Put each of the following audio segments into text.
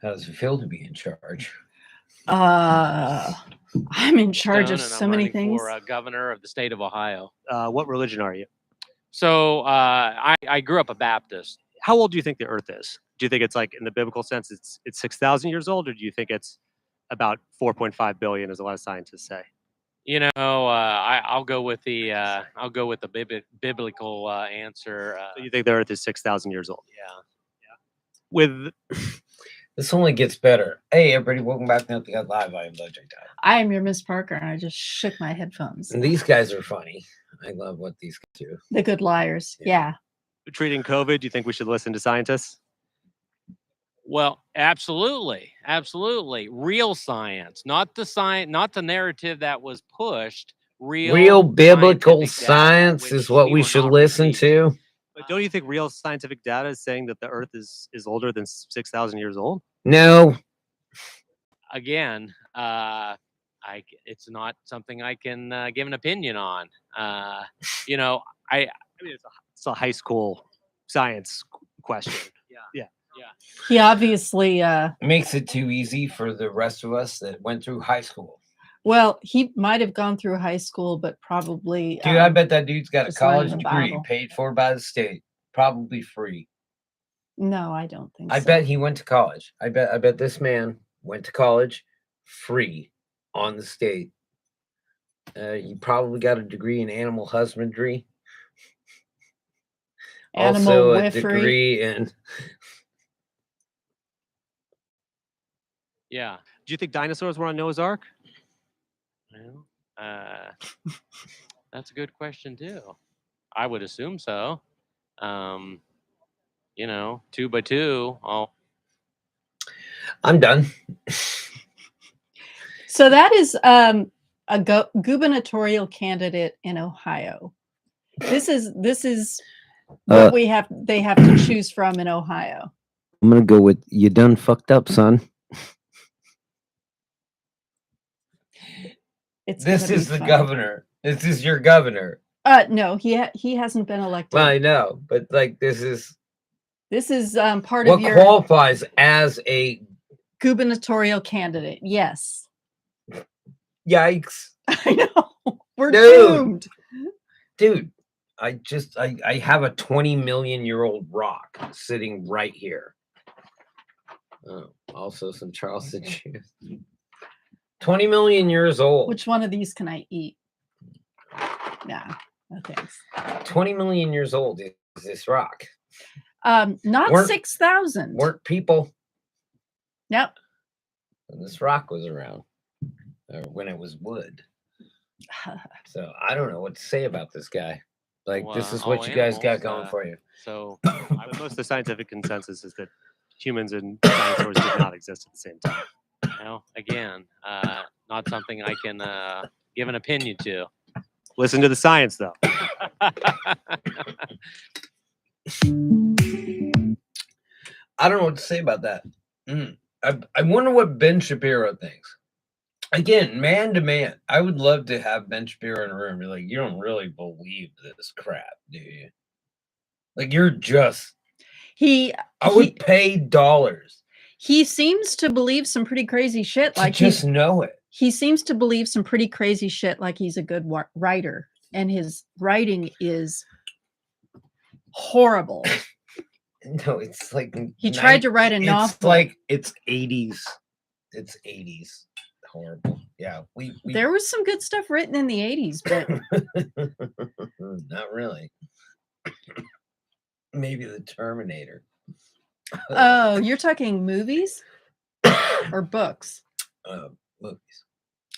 How does it feel to be in charge? I'm in charge Stone, of and so I'm many running things. for governor of the state of Ohio. What religion are you? So I grew up a Baptist. How old do you think the Earth is? Do you think it's like in the biblical sense it's 6,000 years old, or do you think it's about 4.5 billion, as a lot of scientists say? You know, I'll go with the biblical answer. So you think the Earth is 6,000 years old? Yeah. With This only gets better. Hey, everybody, welcome back to Nothing Got Live. I am Logic Time. I am your Miss Parker, and I just shook my headphones. And these guys are funny. I love what these guys do. The good liars. Yeah. treating COVID, do you think we should listen to scientists? Well, absolutely, absolutely. Real science, not the narrative that was pushed. Real biblical scientific data, science which is what we were should not listen receiving. to. But don't you think real scientific data is saying that the Earth is older than 6,000 years old? No. Again, it's not something I can give an opinion on. I mean, it's a high school science question. Yeah. He obviously, Makes it too easy for the rest of us that went through high school. well, he might have gone through high school, but probably. Dude, I bet that dude's got a just college learning the degree Bible. paid for by the state, probably free. No, I don't think so. I bet he went to college. I bet this man went to college free on the state. He probably got a degree in animal husbandry. Animal Also a whiffery. degree in Yeah. Do you think dinosaurs were on Noah's Ark? Well, that's a good question too. I would assume so. 2 by 2. I'm done. So that is a gubernatorial candidate in Ohio. This is what they have to choose from in Ohio. I'm gonna go with you done fucked up, son. This is the governor. This is your governor. No, he hasn't been elected. Well, I know, but like this is part what of your qualifies as a gubernatorial candidate. Yes. Yikes. I know. We're Dude. doomed. Dude, I have a 20 million year old rock sitting right here. Oh, also some Charleston juice. 20 million years old. Which one of these can I eat? Nah, no thanks. 20 million years old is this rock. Not 6,000. Weren't people. Yep. When this rock was around, or when it was wood. So I don't know what to say about this guy. Like, this is what you guys got going for you. So most of the scientific consensus is that humans and dinosaurs did not exist at the same time. Again, not something I can give an opinion to. Listen to the science, though. I don't know what to say about that. I wonder what Ben Shapiro thinks. Again, man to man, I would love to have Ben Shapiro in a room and be like, you don't really believe this crap, do you? Like, you're just... I would pay dollars. He seems to believe some pretty crazy shit. Like just know it. He seems to believe some pretty crazy shit like he's a good writer. And his writing is horrible. No, it's like... He tried to write a novel. It's like, it's 80s. It's 80s. Horrible. Yeah. There was some good stuff written in the 80s, but... Not really. Maybe the Terminator. Oh, you're talking movies or books? Movies.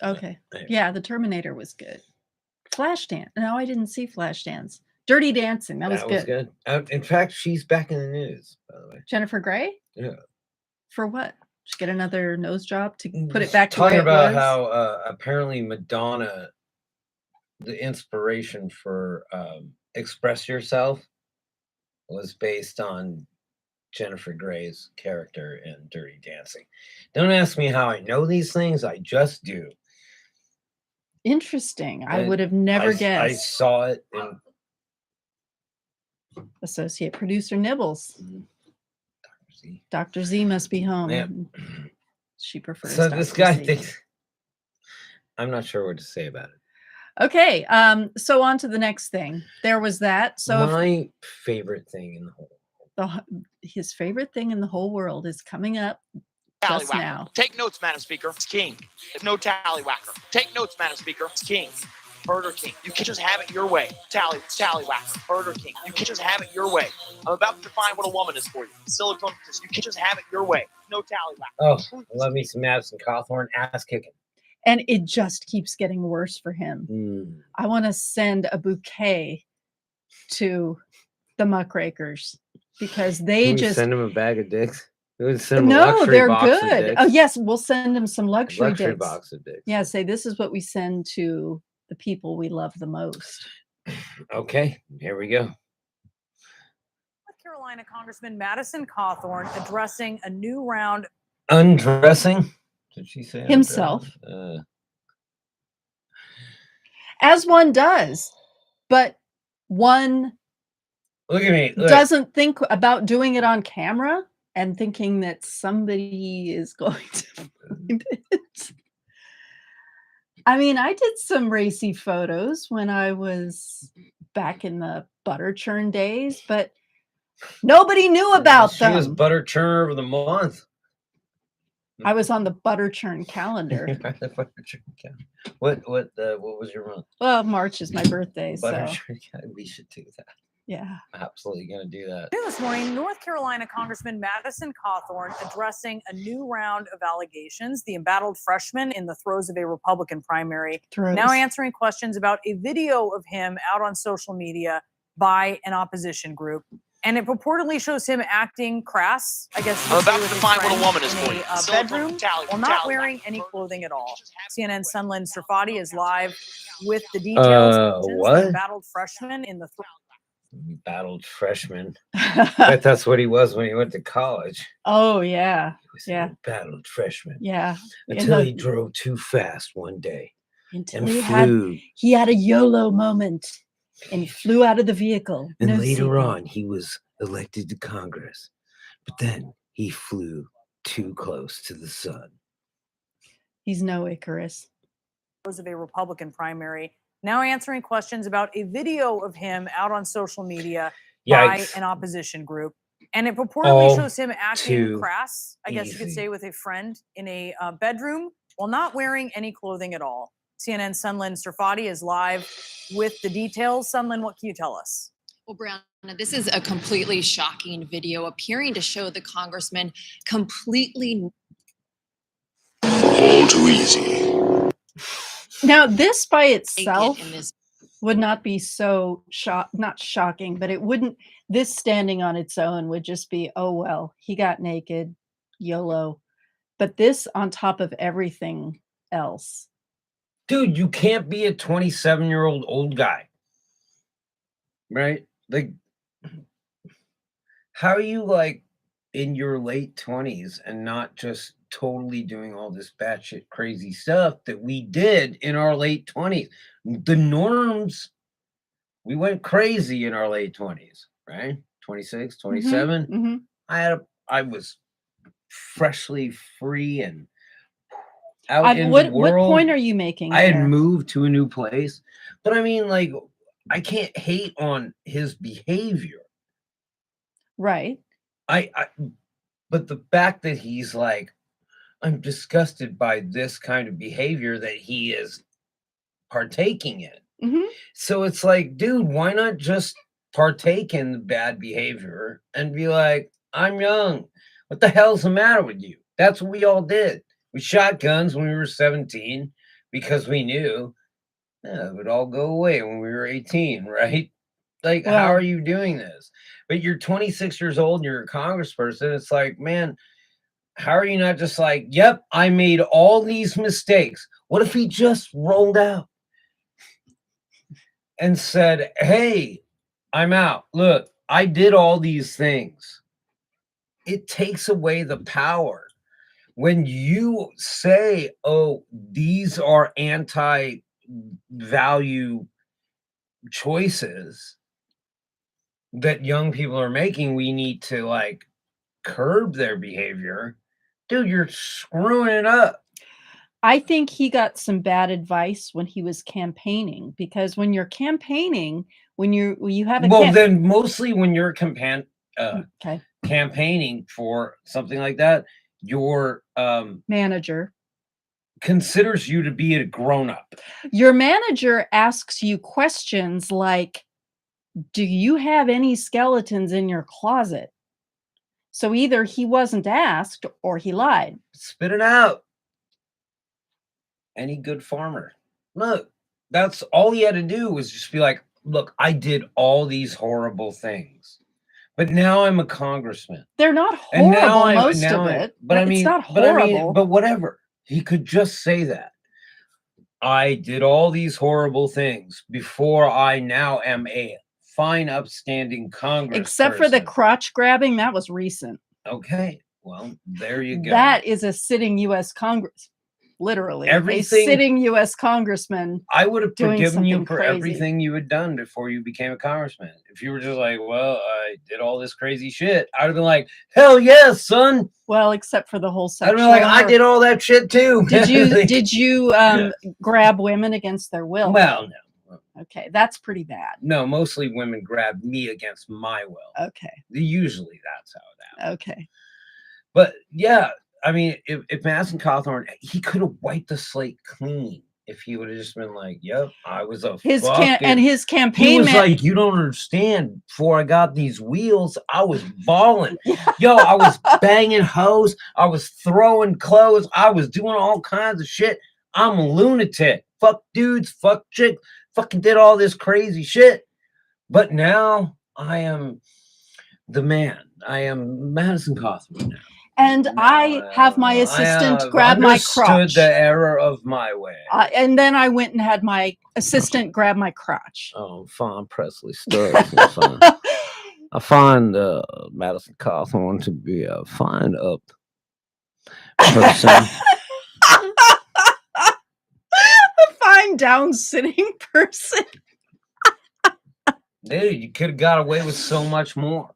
Okay. Yeah, the Terminator was good. Flashdance. No, I didn't see Flashdance. Dirty Dancing. That was good. In fact, she's back in the news, by the way. Jennifer Grey? Yeah. For what? Just get another nose job to put it back to talking where it about was? how apparently Madonna, the inspiration for Express Yourself was based on Jennifer Grey's character in Dirty Dancing. Don't ask me how I know these things. I just do. Interesting. I would have never guessed. I saw it in Associate producer Nibbles. Z. Dr. Z must be home. Yep. She prefers. So this Dr. guy Z. thinks. I'm not sure what to say about it. Okay. So on to the next thing. There was that. So my favorite thing in the whole. His favorite thing in the whole world is coming up just now. Take notes, Madam Speaker. It's king. There's no tallywhacker. Take notes, Madam Speaker. It's king. Burger King. You can't just have it your way. Tallywhacker. Burger King. You can't just have it your way. I'm about to define what a woman is for you. Silicone. You can't just have it your way. No tallywhacker. Oh, I love me some Madison Cawthorn ass kicking. And it just keeps getting worse for him. I want to send a bouquet to the muckrakers because they Can we just send him a bag of dicks. We would send him a no, luxury they're box of good. dicks. Oh yes, we'll send him some luxury dicks. Box of dicks. Yeah, say this is what we send to the people we love the most. Okay, here we go. North Carolina Congressman Madison Cawthorn addressing a new round. Undressing? Did she say Himself. As one does, but one Look at me. Look. doesn't think about doing it on camera and thinking that somebody is going to find it. I mean, I did some racy photos when I was back in the butter churn days, but nobody knew about them. She was butter churn of the month. I was on the butter churn calendar. What was your month? Well, March is my birthday, Butter so churn. We should do that. yeah. Absolutely gonna do that. This morning, North Carolina Congressman Madison Cawthorn addressing a new round of allegations. The embattled freshman in the throes of a Republican primary now answering questions about a video of him out on social media by an opposition group. And it purportedly shows him acting crass, I guess. I'm about to define what a woman is in for you. a bedroom while not wearing any clothing at all. CNN Sunlen Sirfati is live with the details. What? The embattled freshman in the Battled freshman. Bet that's what he was when he went to college. Oh yeah. He was Yeah. a battled freshman. Yeah. Until he drove too fast one day. Until And he had a YOLO moment and flew out of the vehicle. And No later seatbelt. on, he was elected to Congress. But then he flew too close to the sun. He's no Icarus. of a Republican primary, now answering questions about a video of him out on social media by an opposition group. And it purportedly shows him acting crass, I guess you could say, with a friend in a bedroom while not wearing any clothing at all. CNN Sunlen Sirfati is live with the details. Sunlen, what can you tell us? Well, Brianna, this is a completely shocking video appearing to show the congressman completely. All too easy. Now, this by naked itself in this. would not be so not shocking, but it wouldn't, this standing on its own would just be, oh, well, he got naked, YOLO. But this on top of everything else. Dude, you can't be a 27-year-old old guy. Right? Like, how are you like in your late 20s and not just totally doing all this batshit crazy stuff that we did in our late 20s? The norms, we went crazy in our late 20s, right? 26, 27. Mm-hmm. I was freshly free and out in what the world. What point are you making? I had there? moved to a new place, but I mean, like, I can't hate on his behavior. Right. But the fact that he's like, I'm disgusted by this kind of behavior that he is partaking in. Mm-hmm. So it's like, dude, why not just partake in the bad behavior and be like, I'm young. What the hell's the matter with you? That's what we all did. We shot guns when we were 17 because we knew it would all go away when we were 18, right? Like, how are you doing this? But you're 26 years old and you're a congressperson. It's like, man, how are you not just like, yep, I made all these mistakes. What if he just rolled out and said, hey, I'm out. Look, I did all these things. It takes away the power. When you say, oh, these are anti-value choices that young people are making, we need to like curb their behavior, dude, you're screwing it up. I think he got some bad advice when he was campaigning, because when you're campaigning, when you have a then mostly when you're campaigning for something like that, your manager considers you to be a grown-up. Your manager asks you questions like, do you have any skeletons in your closet? So either he wasn't asked or he lied. Spit it out. Any good farmer. Look, that's all he had to do was just be like, look, I did all these horrible things, but now I'm a congressman. They're not horrible, most of it. But I mean, it's not horrible. But whatever. He could just say that. I did all these horrible things before I now am a fine, upstanding congressman. Except for the crotch grabbing, that was recent. Okay, well, there you go. That is a sitting U.S. Congress. Literally, a sitting U.S. congressman. I would have forgiven you for crazy. everything you had done before you became a congressman. If you were just like, well, I did all this crazy shit, I'd have been like, hell yes, son. Well, except for the whole section. I'd be like, I did all that shit too. Did you grab women against their will? Well, no. Okay, that's pretty bad. No, mostly women grabbed me against my will. Okay. Usually that's how it happens. Okay. But yeah, I mean, if Madison Cawthorn, he could have wiped the slate clean if he would have just been like, "Yep, I was a his campaign." He was like, "You don't understand. Before I got these wheels, I was balling. Yo, I was banging hoes. I was throwing clothes. I was doing all kinds of shit. I'm a lunatic. Fuck dudes. Fuck chicks. Fucking did all this crazy shit. But now I am the man. I am Madison Cawthorn now." And I have my assistant grab my crotch. Understood the error of my way. And then I went and had my assistant grab my crotch. Oh, fine, Presley Stubbs. I find Madison Cawthorn to be a fine up person. A fine down sitting person. Dude, you could have got away with so much more.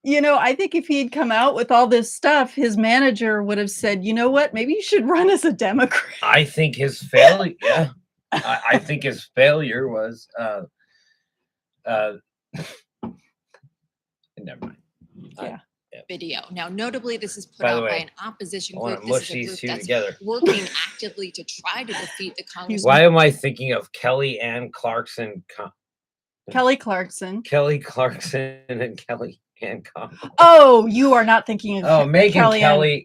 You know, I think if he'd come out with all this stuff, his manager would have said, you know what, maybe you should run as a Democrat. I think his failure, yeah. I think his failure was never mind. Yeah. Video. Now, notably, this is put out by an opposition group. This is is a a group group that's working actively to try to defeat the Congress. Why am I thinking of Kelly Ann Clarkson? Kelly Clarkson. Kelly Clarkson and Kelly Ann Cawthorn. Oh, you are not thinking of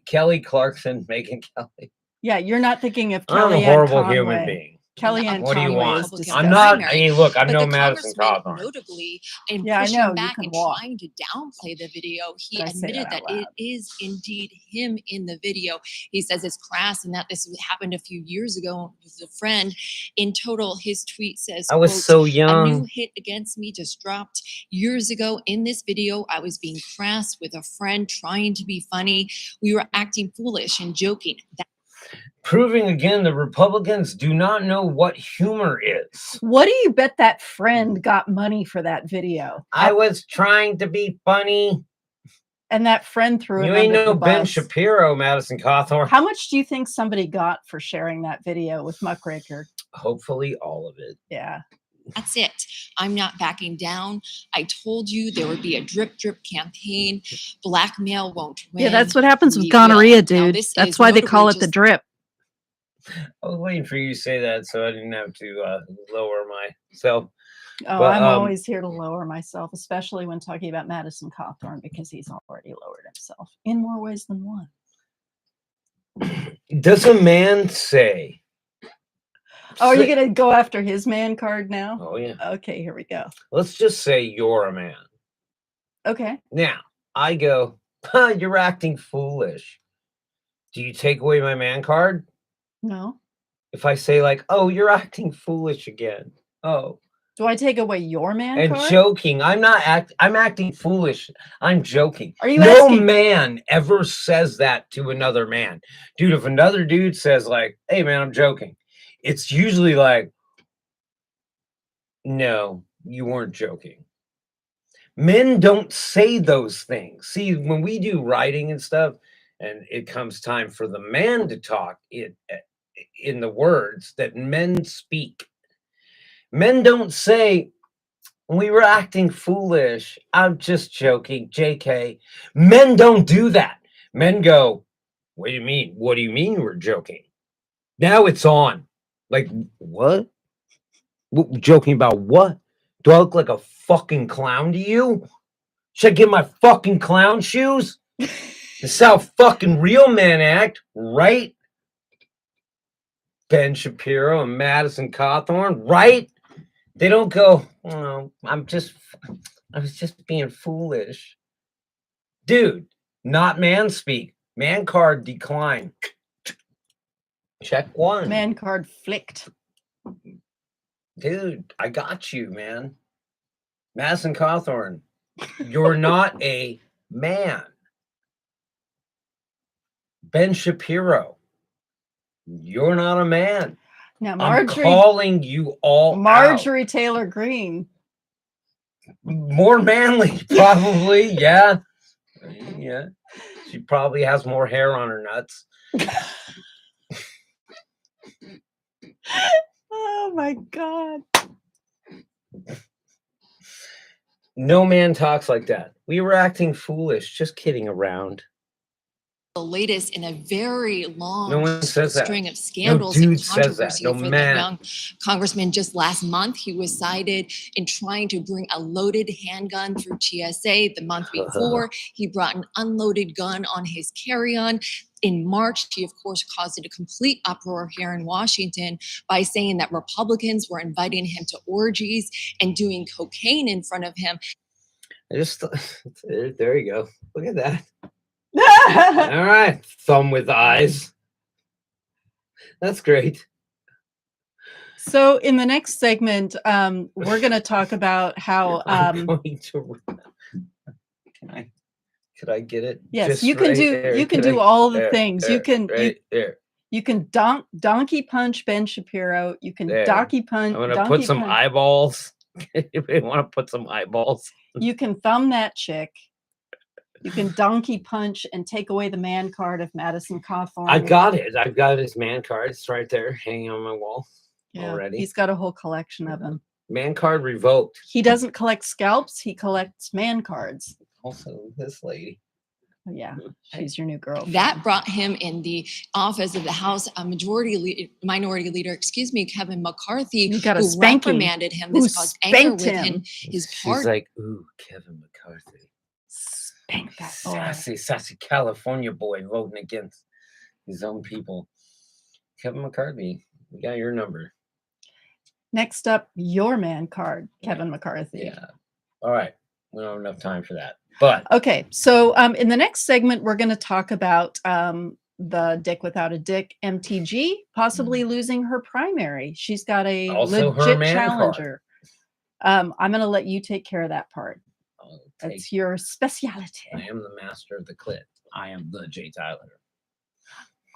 Kelly Clarkson, Megan Kelly. Yeah, you're not thinking of Kelly. I'm a horrible human being. Kellyanne Conway. What do you want? I'm not. Hey, look, I'm no Madison Cawthorn. Notably, in pushing back and trying to downplay the video, he admitted that it is indeed him in the video. He says it's crass and that this happened a few years ago with a friend. In total, his tweet says, "I was so young. A new hit against me just dropped years ago. In this video, I was being crass with a friend, trying to be funny. We were acting foolish and joking." Proving again, the Republicans do not know what humor is. What do you bet that friend got money for that video? I was trying to be funny. And that friend threw it. You ain't no Ben Shapiro, Madison Cawthorn. How much do you think somebody got for sharing that video with Muckraker? Hopefully all of it. Yeah. That's it. I'm not backing down. I told you there would be a drip campaign. Blackmail won't win. Yeah, that's what happens with gonorrhea, dude. That's why they call it the drip. I was waiting for you to say that so I didn't have to lower myself. Oh, but, I'm always here to lower myself, especially when talking about Madison Cawthorn, because he's already lowered himself in more ways than one. Does a man say... Oh, are you going to go after his man card now? Oh, yeah. Okay, here we go. Let's just say you're a man. Okay. Now, I go, you're acting foolish. Do you take away my man card? No. If I say like, oh, you're acting foolish again. Oh. Do I take away your man card? And joking. I'm acting foolish. I'm joking. Are you No man ever says that to another man. Dude, if another dude says like, hey man, I'm joking. It's usually like, no, you weren't joking. Men don't say those things. See, when we do writing and stuff, and it comes time for the man to talk in the words that men speak. Men don't say, we were acting foolish. I'm just joking. JK. Men don't do that. Men go, what do you mean? What do you mean you were joking? Now it's on. Like, what? Joking about what? Do I look like a fucking clown to you? Should I get my fucking clown shoes? This is how fucking real men act, right? Ben Shapiro and Madison Cawthorn, right? They don't go, oh, I was just being foolish. Dude, not man speak. Man card decline. Check one. Man card flicked. Dude, I got you, man. Madison Cawthorn, you're not a man. Ben Shapiro, you're not a man. Now, I'm calling you all Marjorie out. Taylor Greene. More manly, probably. Yeah. Yeah. She probably has more hair on her nuts. Oh my God. No man talks like that. We were acting foolish, just kidding around. The latest in a very long No one says that. string of scandals No and dude says that. controversy No for man. the young congressman. Just last month, he was cited in trying to bring a loaded handgun through TSA. The month before, he brought an unloaded gun on his carry-on. In March, he, of course, caused a complete uproar here in Washington by saying that Republicans were inviting him to orgies and doing cocaine in front of him. There you go. Look at that. All right, thumb with eyes. That's great. So in the next segment, we're going to talk about how. Could I get it? Yes, just you can right do. there? You can do all the things. There, you can. right there. You can donkey punch Ben Shapiro. You can There. donkey punch. I'm gonna put some eyeballs. If you want to put some eyeballs. You can thumb that chick. You can donkey punch and take away the man card of Madison Cawthorn. I got it. I've got his man card. It's right there, hanging on my wall. Yeah, already. He's got a whole collection of them. Man card revoked. He doesn't collect scalps. He collects man cards. Also, this lady. Oh, yeah, she's your new girl. That brought him in the office of the House Minority Leader, Kevin McCarthy, He got a who spanking. reprimanded him. This caused anger within his party. She's like, ooh, Kevin McCarthy. Spank that boy. Sassy California boy voting against his own people. Kevin McCarthy, we got your number. Next up, your man card, Kevin McCarthy. Yeah. All right. We don't have enough time for that. But okay, so in the next segment, we're going to talk about the Dick Without a Dick, MTG, possibly losing her primary. She's got a also legit challenger. I'm going to let you take care of that part. That's your specialty. I am the master of the clit. I am the Jay Tyler.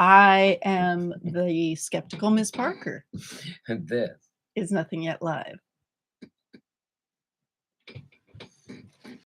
I am the skeptical Miss Parker. And this is Nothing Yet Live.